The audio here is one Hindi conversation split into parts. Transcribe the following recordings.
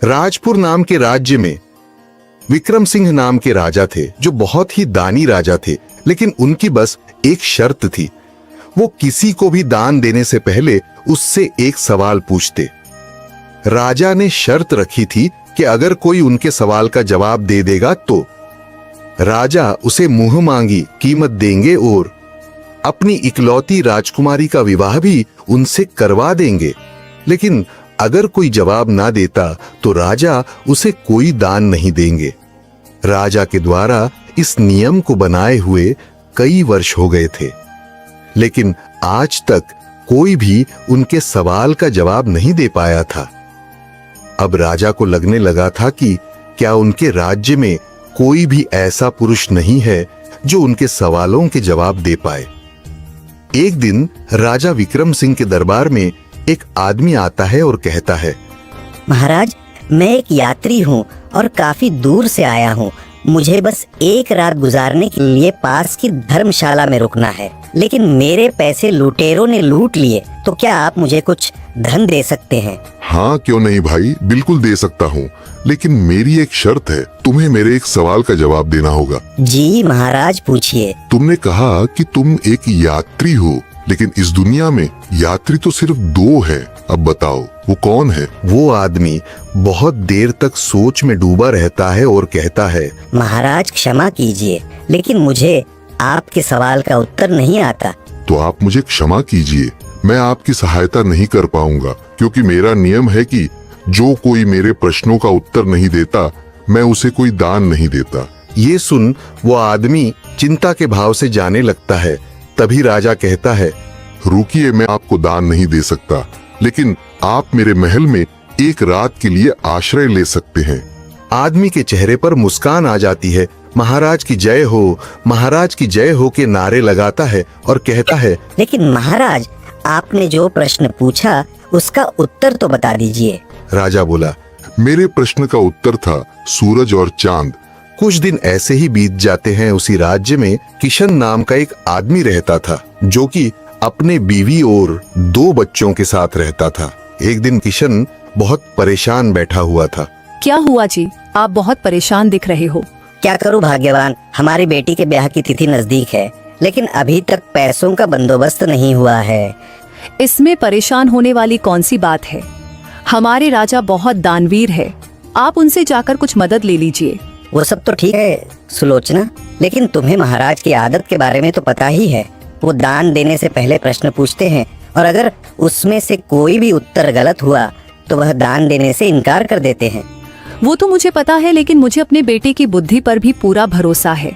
राजपुर नाम के राज्य में विक्रम सिंह नाम के राजा थे, जो बहुत ही दानी राजा थे। लेकिन उनकी बस एक शर्त थी, वो किसी को भी दान देने से पहले उससे एक सवाल पूछते। राजा ने शर्त रखी थी कि अगर कोई उनके सवाल का जवाब दे देगा तो राजा उसे मुंह मांगी कीमत देंगे और अपनी इकलौती राजकुमारी का विवाह भी उनसे करवा देंगे। लेकिन अगर कोई जवाब ना देता तो राजा उसे कोई दान नहीं देंगे। राजा के द्वारा इस नियम को बनाए हुए कई वर्ष हो गए थे, लेकिन आज तक कोई भी उनके सवाल का जवाब नहीं दे पाया था। अब राजा को लगने लगा था कि क्या उनके राज्य में कोई भी ऐसा पुरुष नहीं है जो उनके सवालों के जवाब दे पाए। एक दिन राजा विक्रम सिंह के दरबार में एक आदमी आता है और कहता है, महाराज, मैं एक यात्री हूँ और काफी दूर से आया हूँ। मुझे बस एक रात गुजारने के लिए पास की धर्मशाला में रुकना है, लेकिन मेरे पैसे लुटेरों ने लूट लिए। तो क्या आप मुझे कुछ धन दे सकते हैं? हाँ, क्यों नहीं भाई, बिल्कुल दे सकता हूँ, लेकिन मेरी एक शर्त है। तुम्हें मेरे एक सवाल का जवाब देना होगा। जी महाराज, पूछिए। तुमने कहा कि तुम एक यात्री हो, लेकिन इस दुनिया में यात्री तो सिर्फ 2 हैं। अब बताओ वो कौन है? वो आदमी बहुत देर तक सोच में डूबा रहता है और कहता है, महाराज क्षमा कीजिए, लेकिन मुझे आपके सवाल का उत्तर नहीं आता। तो आप मुझे क्षमा कीजिए, मैं आपकी सहायता नहीं कर पाऊंगा, क्योंकि मेरा नियम है कि जो कोई मेरे प्रश्नों का उत्तर नहीं देता, मैं उसे कोई दान नहीं देता। ये सुन वो आदमी चिंता के भाव से जाने लगता है। तभी राजा कहता है, रुकिए, मैं आपको दान नहीं दे सकता, लेकिन आप मेरे महल में एक रात के लिए आश्रय ले सकते हैं। आदमी के चेहरे पर मुस्कान आ जाती है। महाराज की जय हो, महाराज की जय हो के नारे लगाता है और कहता है, लेकिन महाराज, आपने जो प्रश्न पूछा उसका उत्तर तो बता दीजिए। राजा बोला, मेरे प्रश्न का उत्तर था सूरज और चांद। कुछ दिन ऐसे ही बीत जाते हैं। उसी राज्य में किशन नाम का एक आदमी रहता था, जो कि अपने बीवी और 2 बच्चों के साथ रहता था। एक दिन किशन बहुत परेशान बैठा हुआ था। क्या हुआ जी, आप बहुत परेशान दिख रहे हो? क्या करूं भाग्यवान, हमारी बेटी के ब्याह की तिथि नजदीक है, लेकिन अभी तक पैसों का बंदोबस्त नहीं हुआ है। इसमें परेशान होने वाली कौन सी बात है? हमारे राजा बहुत दानवीर है, आप उनसे जाकर कुछ मदद ले लीजिए। वो सब तो ठीक है सुलोचना, लेकिन तुम्हें महाराज की आदत के बारे में तो पता ही है। वो दान देने से पहले प्रश्न पूछते हैं, और अगर उसमें से कोई भी उत्तर गलत हुआ तो वह दान देने से इनकार कर देते हैं। वो तो मुझे पता है, लेकिन मुझे अपने बेटे की बुद्धि पर भी पूरा भरोसा है।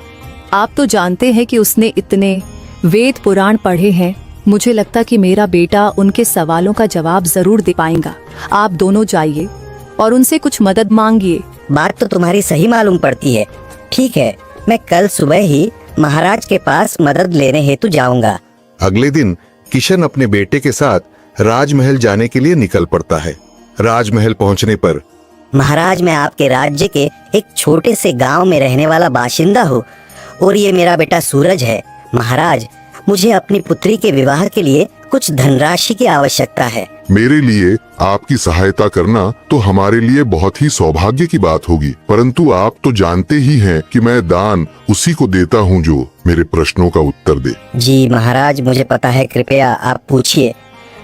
आप तो जानते हैं कि उसने इतने वेद पुराण पढ़े हैं। मुझे लगता कि मेरा बेटा उनके सवालों का जवाब जरूर दे पाएगा। आप दोनों जाइए और उनसे कुछ मदद मांगिए। बात तो तुम्हारी सही मालूम पड़ती है। ठीक है, मैं कल सुबह ही महाराज के पास मदद लेने हेतु जाऊंगा। अगले दिन किशन अपने बेटे के साथ राजमहल जाने के लिए निकल पड़ता है। राजमहल पहुंचने पर, महाराज, मैं आपके राज्य के एक छोटे से गांव में रहने वाला बाशिंदा हूँ और ये मेरा बेटा सूरज है। महाराज, मुझे अपनी पुत्री के विवाह के लिए कुछ धनराशि की आवश्यकता है। मेरे लिए आपकी सहायता करना तो हमारे लिए बहुत ही सौभाग्य की बात होगी, परंतु आप तो जानते ही हैं कि मैं दान उसी को देता हूं जो मेरे प्रश्नों का उत्तर दे। जी महाराज, मुझे पता है, कृपया आप पूछिए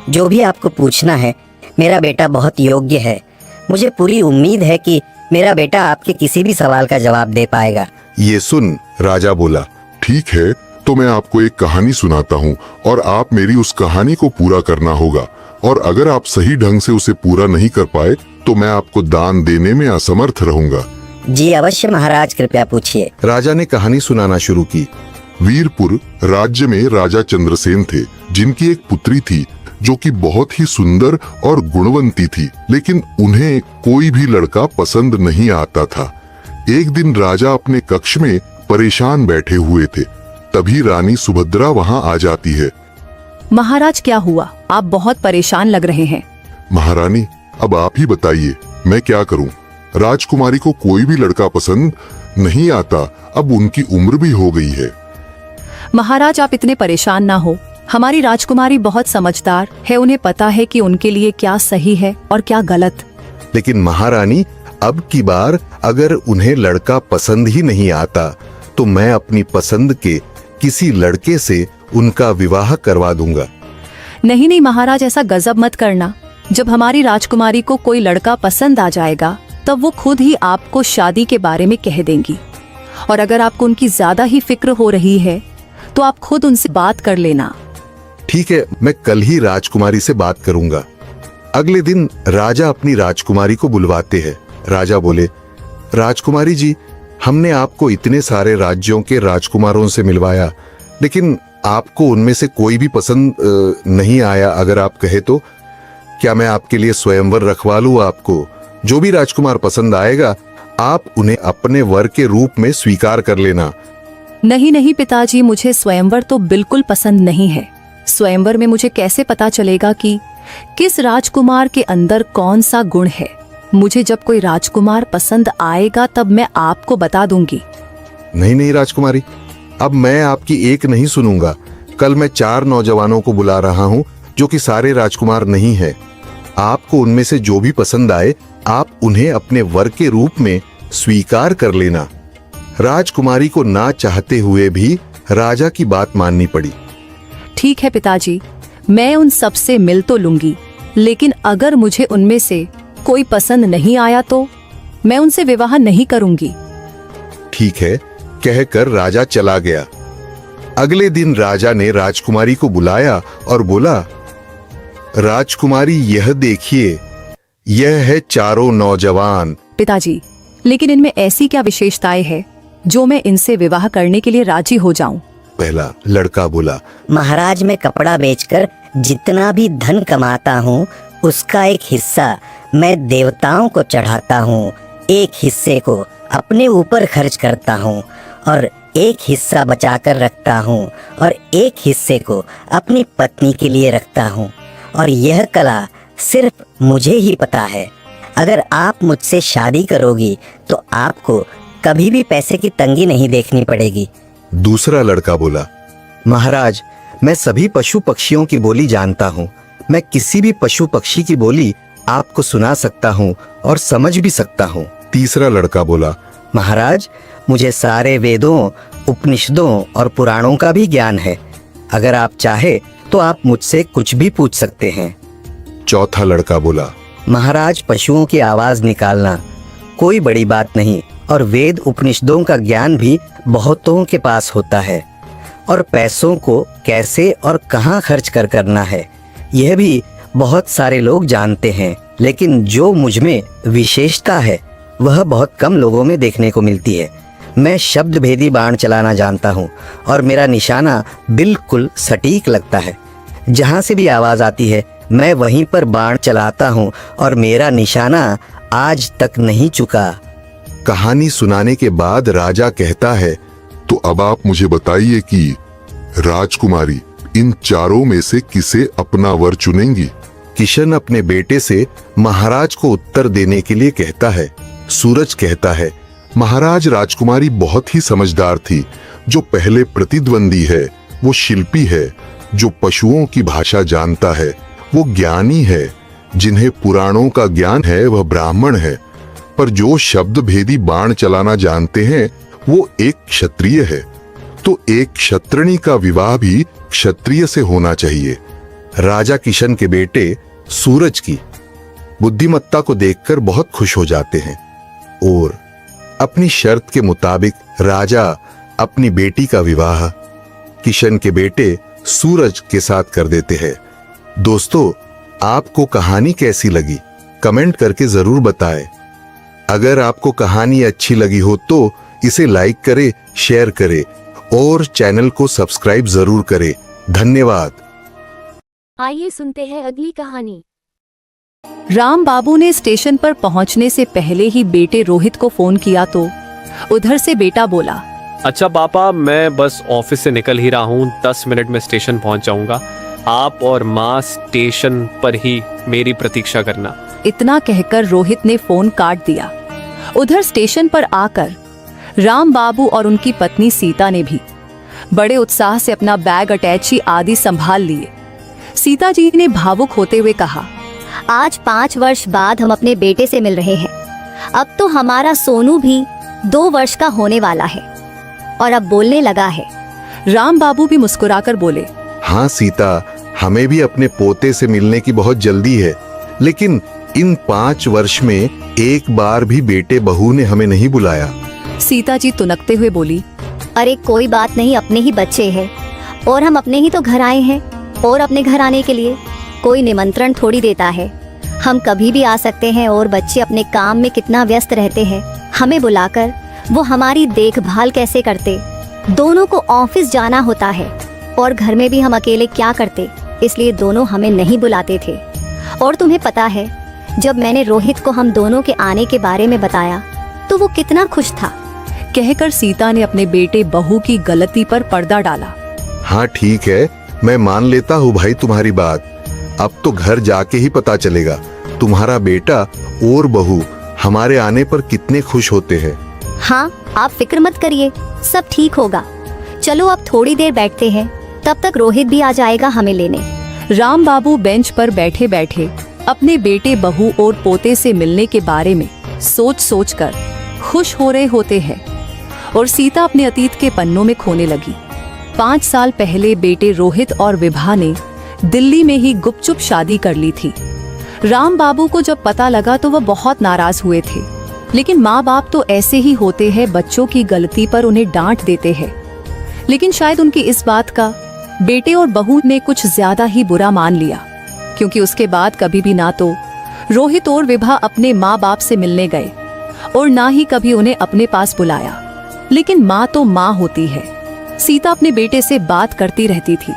जो भी आपको पूछना है। मेरा बेटा बहुत योग्य है। मुझे पूरी उम्मीद है कि मेरा बेटा आपके किसी भी सवाल का जवाब दे पाएगा। ये सुन राजा बोला, ठीक है, तो मैं आपको एक कहानी सुनाता हूँ और आप मेरी उस कहानी को पूरा करना होगा, और अगर आप सही ढंग से उसे पूरा नहीं कर पाए तो मैं आपको दान देने में असमर्थ रहूंगा। जी अवश्य महाराज, कृपया पूछिए। राजा ने कहानी सुनाना शुरू की। वीरपुर राज्य में राजा चंद्रसेन थे, जिनकी एक पुत्री थी जो कि बहुत ही सुंदर और गुणवंती थी, लेकिन उन्हें कोई भी लड़का पसंद नहीं आता था। एक दिन राजा अपने कक्ष में परेशान बैठे हुए थे, तभी रानी सुभद्रा वहां आ जाती है। महाराज, क्या हुआ? आप बहुत परेशान लग रहे हैं। महारानी, अब आप ही बताइए, मैं क्या करूं? राजकुमारी को कोई भी लड़का पसंद नहीं आता, अब उनकी उम्र भी हो गई है। महाराज, आप इतने परेशान ना हो। हमारी राजकुमारी बहुत समझदार है, उन्हें पता है कि उनके लिए क्या सही है और क्या गलत। लेकिन महारानी, अब की बार अगर उन्हें लड़का पसंद ही नहीं आता तो मैं अपनी पसंद के किसी लड़के से उनका विवाह करवा दूंगा। नहीं नहीं महाराज, ऐसा गजब मत करना। जब हमारी राजकुमारी को कोई लड़का पसंद आ जाएगा तब वो खुद ही आपको शादी के बारे में कह देंगी। और अगर आपको उनकी ज्यादा ही फिक्र हो रही है तो आप खुद उनसे बात कर लेना। ठीक है, मैं कल ही राजकुमारी से बात करूंगा। अगले दिन राजा अपनी राजकुमारी को बुलवाते हैं। राजा बोले, राजकुमारी जी, हमने आपको इतने सारे राज्यों के राजकुमारों से मिलवाया, लेकिन आपको उनमें से कोई भी पसंद नहीं आया। अगर आप कहे तो क्या मैं आपके लिए स्वयंवर रखवा लूं? आपको जो भी राजकुमार पसंद आएगा आप उन्हें अपने वर के रूप में स्वीकार कर लेना। नहीं नहीं पिताजी, मुझे स्वयंवर तो बिल्कुल पसंद नहीं है। स्वयंवर में मुझे कैसे पता चलेगा कि किस राजकुमार के अंदर कौन सा गुण है? मुझे जब कोई राजकुमार पसंद आएगा तब मैं आपको बता दूंगी। नहीं नहीं राजकुमारी, अब मैं आपकी एक नहीं सुनूंगा। कल मैं 4 नौजवानों को बुला रहा हूं जो कि सारे राजकुमार नहीं है। आपको उनमें से जो भी पसंद आए आप उन्हें अपने वर के रूप में स्वीकार कर लेना। राजकुमारी को ना चाहते हुए भी राजा की बात माननी पड़ी। ठीक है पिताजी, मैं उन सब से मिल तो लूंगी, लेकिन अगर मुझे उनमें से कोई पसंद नहीं आया तो मैं उनसे विवाह नहीं करूंगी। ठीक है, कहकर राजा चला गया। अगले दिन राजा ने राजकुमारी को बुलाया और बोला, राजकुमारी यह देखिए, यह है 4 नौजवान। पिताजी, लेकिन इनमें ऐसी क्या विशेषताएं हैं जो मैं इनसे विवाह करने के लिए राजी हो जाऊं? पहला लड़का बोला, महाराज, मैं कपड़ा बेचकर जितना भी धन कमाता हूँ उसका एक हिस्सा मैं देवताओं को चढ़ाता हूँ, एक हिस्से को अपने ऊपर खर्च करता हूँ और एक हिस्सा बचाकर रखता हूँ और एक हिस्से को अपनी पत्नी के लिए रखता हूँ। और यह कला सिर्फ मुझे ही पता है। अगर आप मुझसे शादी करोगी तो आपको कभी भी पैसे की तंगी नहीं देखनी पड़ेगी। दूसरा लड़का बोला, महाराज, मैं सभी पशु पक्षियों की बोली जानता हूँ। मैं किसी भी पशु पक्षी की बोली आपको सुना सकता हूँ और समझ भी सकता हूँ। तीसरा लड़का बोला, महाराज, मुझे सारे वेदों, उपनिषदों और पुराणों का भी ज्ञान है। अगर आप चाहे तो आप मुझसे कुछ भी पूछ सकते हैं। चौथा लड़का बोला, महाराज, पशुओं की आवाज निकालना कोई बड़ी बात नहीं और वेद उपनिषदों का ज्ञान भी बहुतों के पास होता है। और पैसों को कैसे और कहाँ खर्च कर करना है यह भी बहुत सारे लोग जानते हैं, लेकिन जो मुझ में विशेषता है वह बहुत कम लोगों में देखने को मिलती है। मैं शब्द भेदी बाण चलाना जानता हूँ और मेरा निशाना बिल्कुल सटीक लगता है। जहाँ से भी आवाज आती है मैं वहीं पर बाण चलाता हूँ और मेरा निशाना आज तक नहीं चुका। कहानी सुनाने के बाद राजा कहता है, तो अब आप मुझे बताइए कि राजकुमारी इन 4 में से किसे अपना वर चुनेंगी? किशन अपने बेटे से महाराज को उत्तर देने के लिए कहता है। सूरज कहता है, महाराज, राजकुमारी बहुत ही समझदार थी। जो पहले प्रतिद्वंदी है वो शिल्पी है, जो पशुओं की भाषा जानता है वो ज्ञानी है, जिन्हें पुराणों का ज्ञान है वह ब्राह्मण है, पर जो शब्द भेदी बाण चलाना जानते हैं वो एक क्षत्रिय है। तो एक क्षत्रिणी का विवाह भी क्षत्रिय से होना चाहिए। राजा किशन के बेटे सूरज की बुद्धिमत्ता को देखकर बहुत खुश हो जाते हैं और अपनी शर्त के मुताबिक राजा अपनी बेटी का विवाह किशन के बेटे सूरज के साथ कर देते हैं। दोस्तों, आपको कहानी कैसी लगी कमेंट करके जरूर बताएं। अगर आपको कहानी अच्छी लगी हो तो इसे लाइक करें, शेयर करें और चैनल को सब्सक्राइब जरूर करें। धन्यवाद। आइए सुनते हैं अगली कहानी। राम बाबू ने स्टेशन पर पहुंचने से पहले ही बेटे रोहित को फोन किया तो उधर से बेटा बोला, अच्छा पापा, मैं बस ऑफिस से निकल ही रहा हूँ, 10 मिनट में स्टेशन पहुंच जाऊंगा। आप और माँ स्टेशन पर ही मेरी प्रतीक्षा करना। इतना कहकर रोहित ने फोन काट दिया। उधर स्टेशन पर आकर राम बाबू और उनकी पत्नी सीता ने भी बड़े उत्साह से अपना बैग, अटैची आदि संभाल लिए। सीता जी ने भावुक होते हुए कहा, आज 5 वर्ष बाद हम अपने बेटे से मिल रहे हैं। अब तो हमारा सोनू भी 2 वर्ष का होने वाला है और अब बोलने लगा है। राम बाबू भी मुस्कुराकर बोले, हाँ सीता, हमें भी अपने पोते से मिलने की बहुत जल्दी है, लेकिन इन 5 वर्ष में एक बार भी बेटे बहू ने हमें नहीं बुलाया। सीता जी तुनकते हुए बोली, अरे कोई बात नहीं, अपने ही बच्चे हैं और हम अपने ही तो घर आए हैं, और अपने घर आने के लिए कोई निमंत्रण थोड़ी देता है। हम कभी भी आ सकते हैं और बच्चे अपने काम में कितना व्यस्त रहते हैं, हमें बुलाकर वो हमारी देखभाल कैसे करते। दोनों को ऑफिस जाना होता है और घर में भी हम अकेले क्या करते, इसलिए दोनों हमें नहीं बुलाते थे। और तुम्हें पता है, जब मैंने रोहित को हम दोनों के आने के बारे में बताया तो वो कितना खुश था। कहकर सीता ने अपने बेटे बहू की गलती पर पर्दा डाला। हाँ ठीक है, मैं मान लेता हूँ भाई तुम्हारी बात। अब तो घर जाके ही पता चलेगा तुम्हारा बेटा और बहू हमारे आने पर कितने खुश होते हैं। हाँ, आप फिक्र मत करिए, सब ठीक होगा। चलो अब थोड़ी देर बैठते हैं, तब तक रोहित भी आ जाएगा हमें लेने। राम बाबू बेंच पर बैठे बैठे अपने बेटे बहू और पोते से मिलने के बारे में सोच सोच कर खुश हो रहे होते हैं और सीता अपने अतीत के पन्नों में खोने लगी। 5 साल पहले बेटे रोहित और विभा ने दिल्ली में ही गुपचुप शादी कर ली थी। राम बाबू को जब पता लगा तो वह बहुत नाराज हुए थे, लेकिन माँ बाप तो ऐसे ही होते हैं, बच्चों की गलती पर उन्हें डांट देते हैं। लेकिन शायद उनकी इस बात का बेटे और बहू ने कुछ ज्यादा ही बुरा मान लिया, क्योंकि उसके बाद कभी भी ना तो रोहित और विभा अपने माँ बाप से मिलने गए और ना ही कभी उन्हें अपने पास बुलाया। लेकिन माँ तो माँ होती है। सीता अपने बेटे से बात करती रहती थी।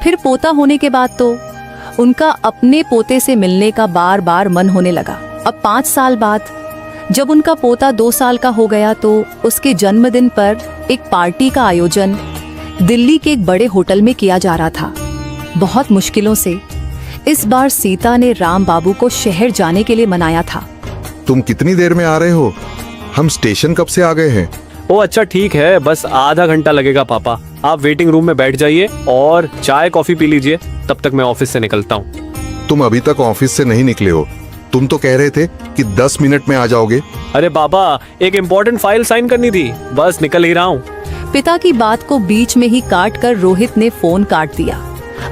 फिर पोता होने के बाद तो उनका अपने पोते से मिलने का बार बार मन होने लगा। अब 5 साल बाद जब उनका पोता 2 साल का हो गया तो उसके जन्मदिन पर एक पार्टी का आयोजन दिल्ली के एक बड़े होटल में किया जा रहा था। बहुत मुश्किलों से इस बार सीता ने राम बाबू को शहर जाने के लिए मनाया था। तुम कितनी देर में आ रहे हो? हम स्टेशन कब से आ गए हैं? ओ अच्छा ठीक है, बस आधा घंटा लगेगा पापा। आप वेटिंग रूम में बैठ जाइए और चाय कॉफी पी लीजिए, तब तक मैं ऑफिस से निकलता हूँ। तुम अभी तक ऑफिस से नहीं निकले हो। तुम तो कह रहे थे कि 10 मिनट में आ जाओगे। अरे बाबा, एक इम्पोर्टेंट फाइल साइन करनी थी, बस निकल ही रहा हूँ। पिता की बात को बीच में ही काट कर रोहित ने फोन काट दिया।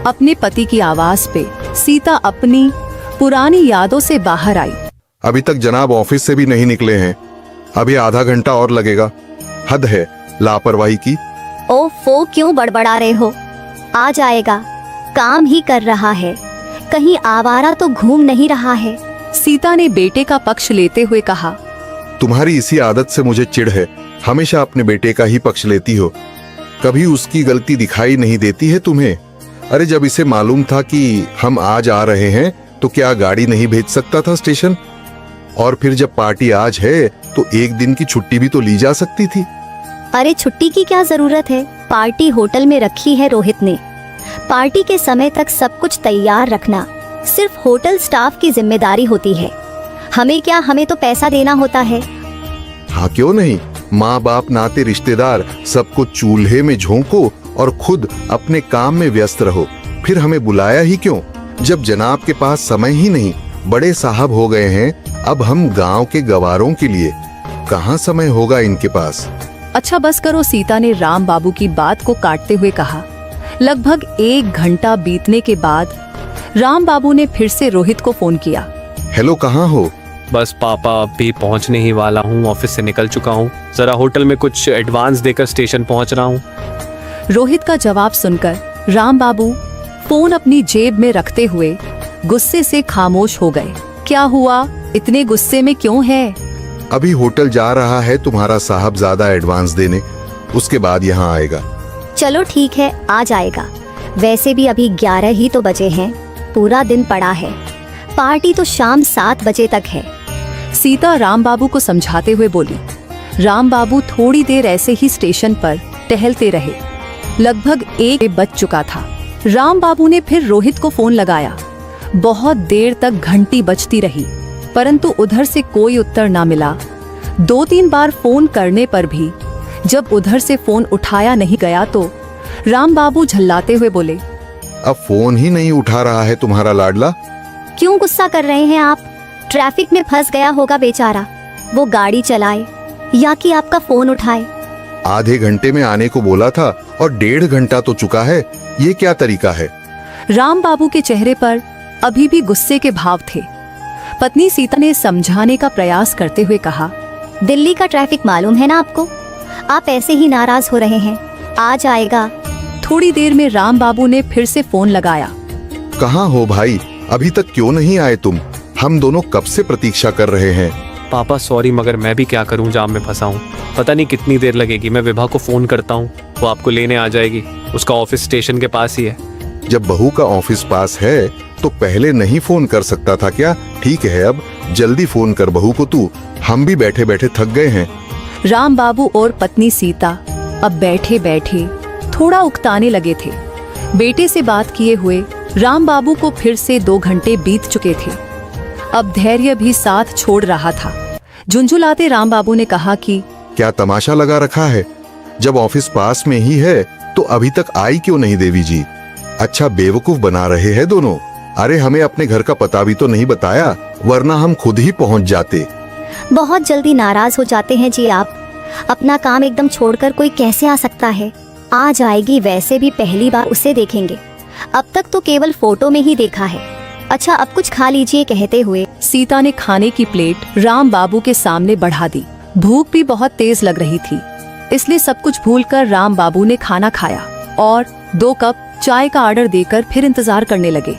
अपने पति की आवाज पे सीता अपनी पुरानी यादों से बाहर आई। अभी तक जनाब ऑफिस से भी नहीं निकले हैं, अभी आधा घंटा और लगेगा। हद है लापरवाही की। ओफो, क्यों बड़बड़ा रहे हो? आ जाएगा, काम ही कर रहा है, कहीं आवारा तो घूम नहीं रहा है। सीता ने बेटे का पक्ष लेते हुए कहा। तुम्हारी इसी आदत से मुझे चिढ़ है, हमेशा अपने बेटे का ही पक्ष लेती हो, कभी उसकी गलती दिखाई नहीं देती है तुम्हें। अरे जब इसे मालूम था कि हम आज आ रहे हैं तो क्या गाड़ी नहीं भेज सकता था स्टेशन? और फिर जब पार्टी आज है तो एक दिन की छुट्टी भी तो ली जा सकती थी। अरे छुट्टी की क्या जरूरत है, पार्टी होटल में रखी है रोहित ने। पार्टी के समय तक सब कुछ तैयार रखना सिर्फ होटल स्टाफ की जिम्मेदारी होती है। हमें क्या, हमें तो पैसा देना होता है। हाँ क्यों नहीं, माँ बाप नाते रिश्तेदार सबको चूल्हे में झोंको और खुद अपने काम में व्यस्त रहो। फिर हमें बुलाया ही क्यों? जब जनाब के पास समय ही नहीं, बड़े साहब हो गए हैं, अब हम गांव के गवारों के लिए कहाँ समय होगा इनके पास। अच्छा बस करो, सीता ने राम बाबू की बात को काटते हुए कहा। लगभग 1 घंटा बीतने के बाद राम बाबू ने फिर से रोहित को फोन किया। हेलो, कहाँ हो? बस पापा, अभी पहुंचने ही वाला हूँ, ऑफिस से निकल चुका हूँ, जरा होटल में कुछ एडवांस देकर स्टेशन पहुंच रहा हूँ। रोहित का जवाब सुनकर राम बाबू फोन अपनी जेब में रखते हुए गुस्से से खामोश हो गए। क्या हुआ, इतने गुस्से में क्यों है? अभी होटल जा रहा है तुम्हारा साहबजादा एडवांस देने, उसके बाद यहाँ आएगा। चलो ठीक है, आ जाएगा। वैसे भी अभी 11 ही तो बजे हैं, पूरा दिन पड़ा है। पार्टी तो शाम 7 बजे तक है। सीता राम बाबू को समझाते हुए बोली। राम बाबू थोड़ी देर ऐसे ही स्टेशन पर टहलते रहे। लगभग 1 बज चुका था। राम बाबू ने फिर रोहित को फोन लगाया। बहुत देर तक घंटी बजती रही, परंतु उधर से कोई उत्तर ना मिला। 2-3 बार फोन करने पर भी जब उधर से फोन उठाया नहीं गया तो राम बाबू झल्लाते हुए बोले, अब फोन ही नहीं उठा रहा है तुम्हारा लाडला? क्यों गुस्सा कर रहे हैं आप? ट्रैफिक में फंस गया होगा बेचारा, वो गाड़ी चलाए या कि आपका फोन उठाए। आधे घंटे में आने को बोला था और 1.5 घंटा तो चुका है, ये क्या तरीका है? राम बाबू के चेहरे पर अभी भी गुस्से के भाव थे। पत्नी सीता ने समझाने का प्रयास करते हुए कहा, दिल्ली का ट्रैफिक मालूम है ना आपको, आप ऐसे ही नाराज हो रहे हैं, आ जाएगा। थोड़ी देर में राम बाबू ने फिर से फोन लगाया। कहाँ हो भाई, अभी तक क्यों नहीं आए तुम? हम दोनों कब से प्रतीक्षा कर रहे हैं। पापा सॉरी, मगर मैं भी क्या करूं, जाम में फंसा हूं। पता नहीं कितनी देर लगेगी। मैं विभा को फोन करता हूं, वो आपको लेने आ जाएगी। उसका ऑफिस स्टेशन के पास ही है। जब बहू का ऑफिस पास है तो पहले नहीं फोन कर सकता था क्या? ठीक है, अब जल्दी फोन कर बहू को तू, हम भी बैठे बैठे थक गए हैं। राम बाबू और पत्नी सीता अब बैठे बैठे थोड़ा उकताने लगे थे। बेटे से बात किए हुए राम बाबू को फिर से 2 घंटे बीत चुके थे। अब धैर्य भी साथ छोड़ रहा था। झुंझुलाते राम बाबू ने कहा कि क्या तमाशा लगा रखा है? जब ऑफिस पास में ही है तो अभी तक आई क्यों नहीं देवी जी? अच्छा बेवकूफ बना रहे हैं दोनों। अरे हमें अपने घर का पता भी तो नहीं बताया, वरना हम खुद ही पहुंच जाते। बहुत जल्दी नाराज हो जाते हैं जी आप। अपना काम एकदम छोड़कर कोई कैसे आ सकता है? आ जाएगी, वैसे भी पहली बार उसे देखेंगे, अब तक तो केवल फोटो में ही देखा है। अच्छा अब कुछ खा लीजिए, कहते हुए सीता ने खाने की प्लेट राम बाबू के सामने बढ़ा दी। भूख भी बहुत तेज लग रही थी, इसलिए सब कुछ भूलकर राम बाबू ने खाना खाया और 2 कप चाय का ऑर्डर देकर फिर इंतजार करने लगे।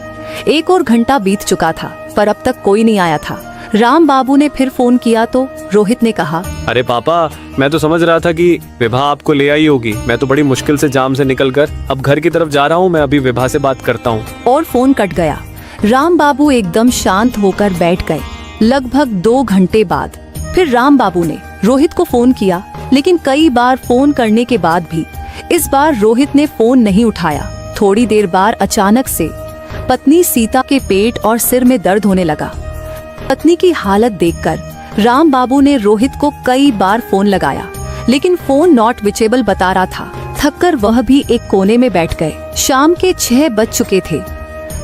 1 और घंटा बीत चुका था, पर अब तक कोई नहीं आया था। राम बाबू ने फिर फोन किया तो रोहित ने कहा, अरे पापा, मैं तो समझ रहा था कि विभा आपको ले आई होगी। मैं तो बड़ी मुश्किल से जाम से निकलकर अब घर की तरफ जा रहा हूँ। मैं अभी विभा से बात करता हूँ। और फोन कट गया। राम बाबू एकदम शांत होकर बैठ गए। लगभग 2 घंटे बाद फिर राम बाबू ने रोहित को फोन किया, लेकिन कई बार फोन करने के बाद भी इस बार रोहित ने फोन नहीं उठाया। थोड़ी देर बाद अचानक से पत्नी सीता के पेट और सिर में दर्द होने लगा। पत्नी की हालत देखकर राम बाबू ने रोहित को कई बार फोन लगाया, लेकिन फोन नॉट रीचेबल बता रहा था। थककर वह भी एक कोने में बैठ गए। शाम के 6 बज चुके थे।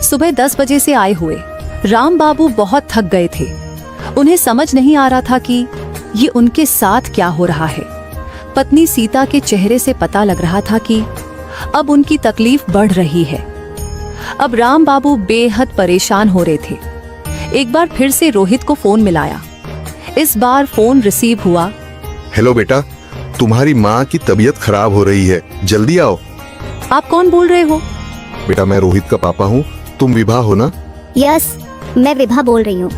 सुबह 10 बजे से आए हुए राम बाबू बहुत थक गए थे। उन्हें समझ नहीं आ रहा था कि ये उनके साथ क्या हो रहा है। पत्नी सीता के चेहरे से पता लग रहा था कि अब उनकी तकलीफ बढ़ रही है। अब राम बाबू बेहद परेशान हो रहे थे। एक बार फिर से रोहित को फोन मिलाया। इस बार फोन रिसीव हुआ। हेलो बेटा, तुम्हारी माँ की तबीयत खराब हो रही है, जल्दी आओ। आप कौन बोल रहे हो? बेटा मैं रोहित का पापा हूँ, तुम विभा हो ना? यस, मैं विभा बोल रही हूँ,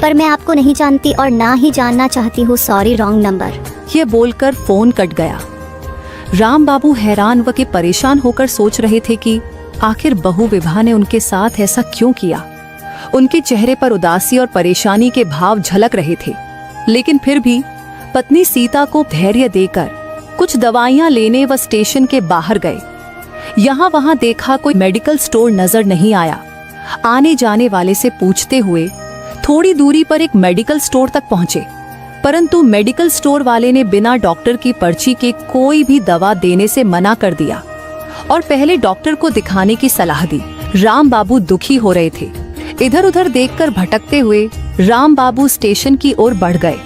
पर मैं आपको नहीं जानती और ना ही जानना चाहती हूँ। Sorry, wrong number. ये बोलकर फोन कट गया। राम बाबू हैरान व के परेशान होकर सोच रहे थे कि आखिर बहू विभा ने उनके साथ ऐसा क्यों किया। उनके चेहरे पर उदासी और परेशानी के भाव झलक रहे थे, लेकिन फिर भी पत्नी सीता को धैर्य देकर कुछ दवाइयां लेने व स्टेशन के बाहर गए। यहाँ वहाँ देखा कोई मेडिकल स्टोर नजर नहीं आया। आने जाने वाले से पूछते हुए थोड़ी दूरी पर एक मेडिकल स्टोर तक पहुँचे, परंतु मेडिकल स्टोर वाले ने बिना डॉक्टर की पर्ची के कोई भी दवा देने से मना कर दिया और पहले डॉक्टर को दिखाने की सलाह दी। राम बाबू दुखी हो रहे थे। इधर उधर देखकर भटकते हुए राम बाबू स्टेशन की ओर बढ़ गए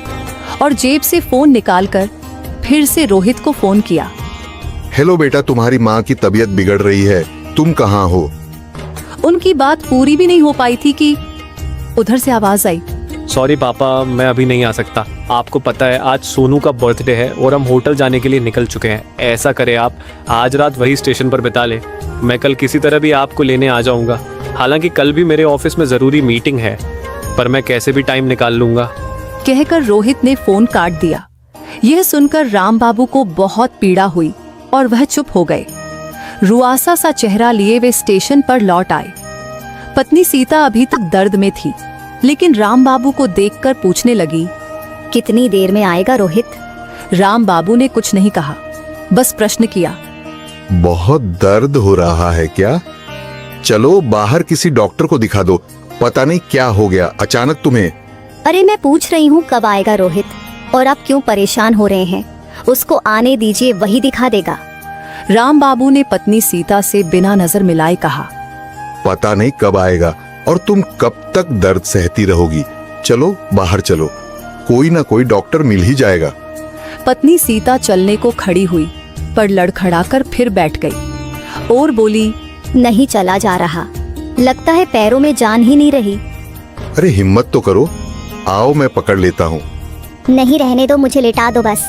और जेब से फोन निकालकर फिर से रोहित को फोन किया। हेलो बेटा, तुम्हारी माँ की तबीयत बिगड़ रही है, तुम कहाँ हो? उनकी बात पूरी भी नहीं हो पाई थी कि उधर से आवाज आई, सॉरी पापा, मैं अभी नहीं आ सकता। आपको पता है आज सोनू का बर्थडे है और हम होटल जाने के लिए निकल चुके हैं। ऐसा करें आप आज रात वही स्टेशन पर बिता ले। मैं कल किसी तरह भी आपको लेने आ जाऊंगा। हालांकि कल भी मेरे ऑफिस में जरूरी मीटिंग है, पर मैं कैसे भी टाइम निकाल लूंगा। कहकर रोहित ने फोन काट दिया। यह सुनकर राम बाबू को बहुत पीड़ा हुई और वह चुप हो गए। रुआसा सा चेहरा लिए वे स्टेशन पर लौट आए। पत्नी सीता अभी तक दर्द में थी, लेकिन राम बाबू को देखकर पूछने लगी, कितनी देर में आएगा रोहित? राम बाबू ने कुछ नहीं कहा, बस प्रश्न किया, बहुत दर्द हो रहा है क्या? चलो बाहर किसी डॉक्टर को दिखा दो, पता नहीं क्या हो गया अचानक तुम्हें। अरे मैं पूछ रही हूँ कब आएगा रोहित, और आप क्यों परेशान हो रहे हैं? उसको आने दीजिए, वही दिखा देगा। राम बाबू ने पत्नी सीता से बिना नजर मिलाए कहा, पता नहीं कब आएगा, और तुम कब तक दर्द सहती रहोगी? चलो बाहर चलो, कोई ना कोई डॉक्टर मिल ही जाएगा। पत्नी सीता चलने को खड़ी हुई, पर लड़खड़ाकर फिर बैठ गई और बोली, नहीं चला जा रहा, लगता है पैरों में जान ही नहीं रही। अरे हिम्मत तो करो, आओ मैं पकड़ लेता हूँ। नहीं, रहने दो, मुझे लेटा दो बस।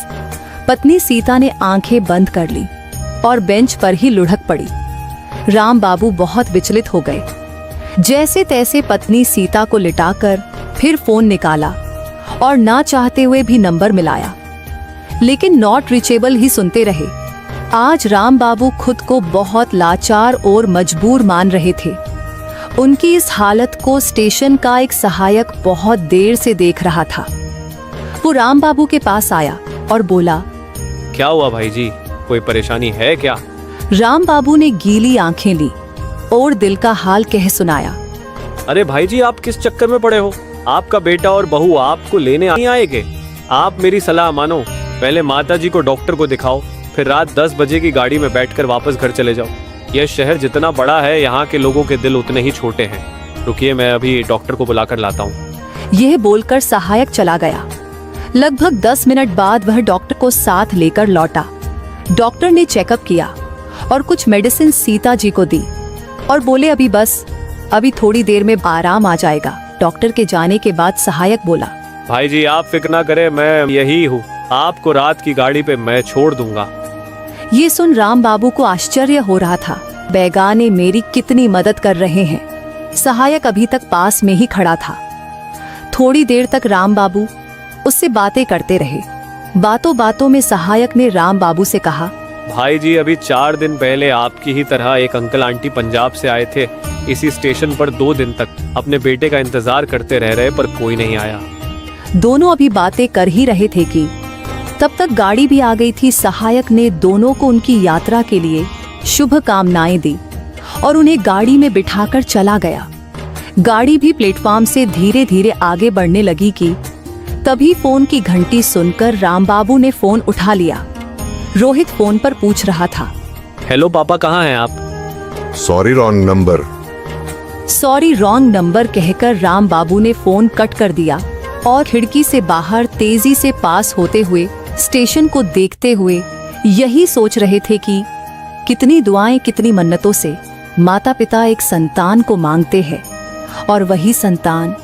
पत्नी सीता ने आंखें बंद कर ली और बेंच पर ही लुढ़क पड़ी। राम बाबू बहुत विचलित हो गए। जैसे तैसे पत्नी सीता को लिटाकर फिर फोन निकाला और ना चाहते हुए भी नंबर मिलाया, लेकिन नॉट रीचेबल ही सुनते रहे। आज राम बाबू खुद को बहुत लाचार और मजबूर मान रहे थे। उनकी इस हालत को स्टेशन का एक सहायक बहुत देर से देख रहा था। वो राम बाबू के पास आया और बोला, क्या हुआ भाई जी, कोई परेशानी है क्या? राम बाबू ने गीली आंखें ली और दिल का हाल कह सुनाया। अरे भाई जी, आप किस चक्कर में पड़े हो? आपका बेटा और बहू आपको लेने नहीं आएंगे। आप मेरी सलाह मानो, पहले माता जी को डॉक्टर को दिखाओ, फिर रात 10 बजे की गाड़ी में बैठकर वापस घर चले जाओ। यह शहर जितना बड़ा है, यहाँ के लोगों के दिल उतने ही छोटे हैं। रुकिए, मैं अभी डॉक्टर को बुलाकर लाता हूँ। यह बोलकर सहायक चला गया। लगभग 10 मिनट बाद वह डॉक्टर को साथ लेकर लौटा। डॉक्टर ने चेकअप किया और कुछ मेडिसिन सीता जी को दी और बोले, अभी थोड़ी देर में आराम आ जाएगा। डॉक्टर के जाने के बाद सहायक बोला, भाई जी आप फिक्र ना करें, मैं यही हूँ, आपको रात की गाड़ी पे मैं छोड़ दूंगा। ये सुन राम बाबू को आश्चर्य हो रहा था। बैगाने मेरी कितनी मदद कर रहे हैं। सहायक अभी तक पास में ही खड़ा था। थोड़ी देर तक राम बाबू उससे बातें करते रहे। बातों बातों में सहायक ने राम बाबू से कहा, भाई जी अभी 4 दिन पहले आपकी ही तरह एक अंकल आंटी पंजाब से आए थे। इसी स्टेशन पर 2 दिन तक अपने बेटे का इंतजार करते रह रहे, पर कोई नहीं आया। दोनों अभी बातें कर ही रहे थे कि तब तक गाड़ी भी आ गई थी। सहायक ने दोनों को उनकी यात्रा के लिए शुभ कामनाएं दी और उन्हें गाड़ी में बिठाकर चला गया। गाड़ी भी प्लेटफॉर्म से धीरे धीरे आगे बढ़ने लगी कि तभी फोन की घंटी सुनकर राम बाबू ने फोन उठा लिया। रोहित फोन पर पूछ रहा था, हेलो पापा, कहाँ हैं आप? Sorry wrong number. Sorry wrong number कहकर राम बाबू ने फोन कट कर दिया और खिड़की से बाहर तेजी से पास होते हुए स्टेशन को देखते हुए यही सोच रहे थे कि कितनी दुआएं, कितनी मन्नतों से माता पिता एक संतान को मांगते हैं और वही संतान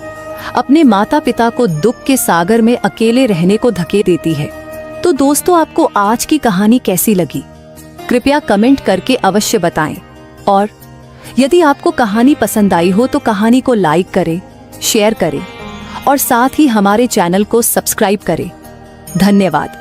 अपने माता पिता को दुख के सागर में अकेले रहने को धकेल देती है। तो दोस्तों, आपको आज की कहानी कैसी लगी? कृपया कमेंट करके अवश्य बताएं और यदि आपको कहानी पसंद आई हो तो कहानी को लाइक करें, शेयर करें और साथ ही हमारे चैनल को सब्सक्राइब करें। धन्यवाद।